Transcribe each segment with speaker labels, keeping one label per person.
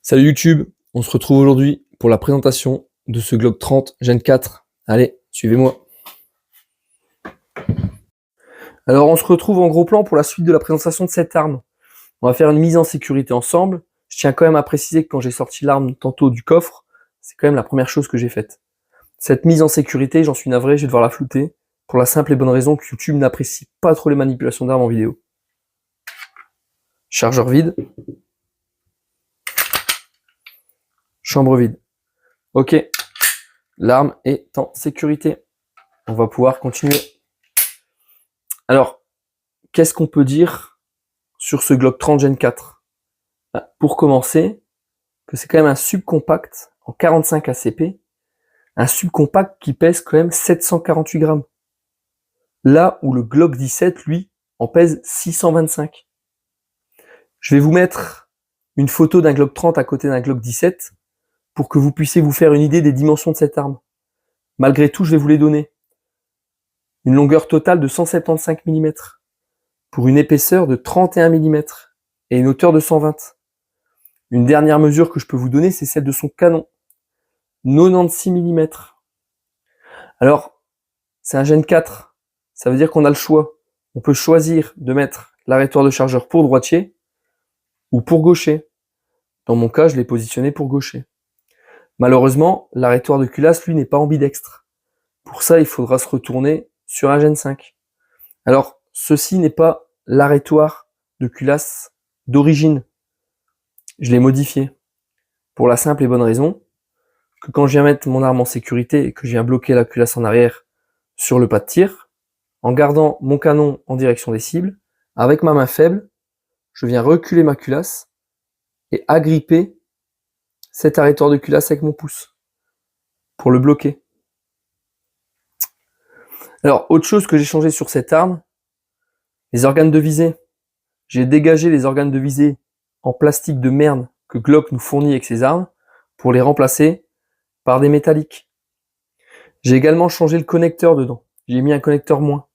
Speaker 1: Salut YouTube, on se retrouve aujourd'hui pour la présentation de ce Glock 30 Gen 4. Allez, suivez-moi. Alors on se retrouve en gros plan pour la suite de la présentation de cette arme. On va faire une mise en sécurité ensemble. Je tiens quand même à préciser que quand j'ai sorti l'arme tantôt du coffre, c'est quand même la première chose que j'ai faite. Cette mise en sécurité, j'en suis navré, je vais devoir la flouter, pour la simple et bonne raison que YouTube n'apprécie pas trop les manipulations d'armes en vidéo. Chargeur vide. Chambre vide. Ok, l'arme est en sécurité. On va pouvoir continuer. Alors, qu'est-ce qu'on peut dire sur ce Glock 30 Gen 4? Pour commencer, que c'est quand même un subcompact en 45 ACP, un subcompact qui pèse quand même 748 grammes. Là où le Glock 17, lui, en pèse 625. Je vais vous mettre une photo d'un Glock 30 à côté d'un Glock 17 pour que vous puissiez vous faire une idée des dimensions de cette arme. Malgré tout, je vais vous les donner. Une longueur totale de 175 mm pour une épaisseur de 31 mm et une hauteur de 120. Une dernière mesure que je peux vous donner, c'est celle de son canon. 96 mm. Alors, c'est un Gen 4. Ça veut dire qu'on a le choix. On peut choisir de mettre l'arrêtoir de chargeur pour droitier ou pour gaucher. Dans mon cas, je l'ai positionné pour gaucher. Malheureusement, l'arrêtoir de culasse, lui, n'est pas ambidextre. Pour ça, il faudra se retourner sur un Gen 5. Alors, ceci n'est pas l'arrêtoir de culasse d'origine. Je l'ai modifié. Pour la simple et bonne raison que quand je viens mettre mon arme en sécurité et que je viens bloquer la culasse en arrière sur le pas de tir, en gardant mon canon en direction des cibles, avec ma main faible, je viens reculer ma culasse et agripper cet arrêtoir de culasse avec mon pouce pour le bloquer. Alors, autre chose que j'ai changé sur cette arme, les organes de visée. J'ai dégagé les organes de visée en plastique de merde que Glock nous fournit avec ses armes pour les remplacer par des métalliques. J'ai également changé le connecteur dedans. J'ai mis un connecteur moins.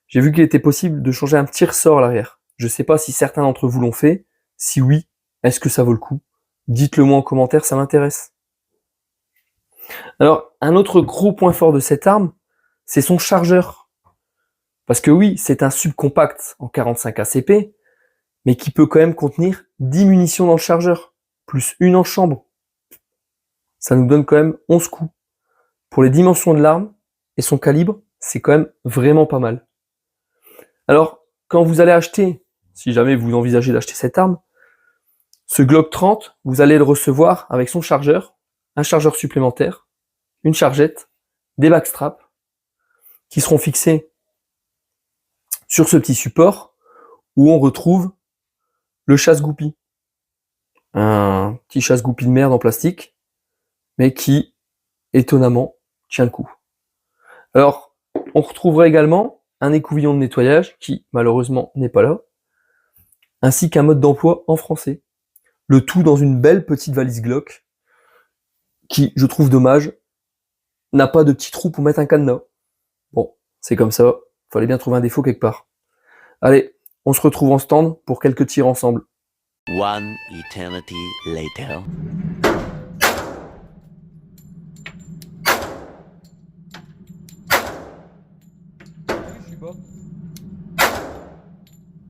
Speaker 1: J'ai vu qu'il était possible de changer un petit ressort à l'arrière. Je ne sais pas si certains d'entre vous l'ont fait. Si oui, est-ce que ça vaut le coup? Dites-le moi en commentaire, ça m'intéresse. Alors, un autre gros point fort de cette arme, c'est son chargeur. Parce que oui, c'est un subcompact en 45 ACP, mais qui peut quand même contenir 10 munitions dans le chargeur, plus une en chambre. Ça nous donne quand même 11 coups. Pour les dimensions de l'arme et son calibre, c'est quand même vraiment pas mal. Alors, quand vous allez acheter, si jamais vous envisagez d'acheter cette arme, ce Glock 30, vous allez le recevoir avec son chargeur, un chargeur supplémentaire, une chargette, des backstraps, qui seront fixés sur ce petit support où on retrouve le chasse-goupille. Un petit chasse-goupille de merde en plastique, mais qui, étonnamment, tient le coup. Alors, on retrouvera également un écouvillon de nettoyage, qui, malheureusement, n'est pas là, ainsi qu'un mode d'emploi en français. Le tout dans une belle petite valise Glock, qui, je trouve dommage, n'a pas de petit trou pour mettre un cadenas. Bon, c'est comme ça, fallait bien trouver un défaut quelque part. Allez, on se retrouve en stand pour quelques tirs ensemble.
Speaker 2: One eternity later.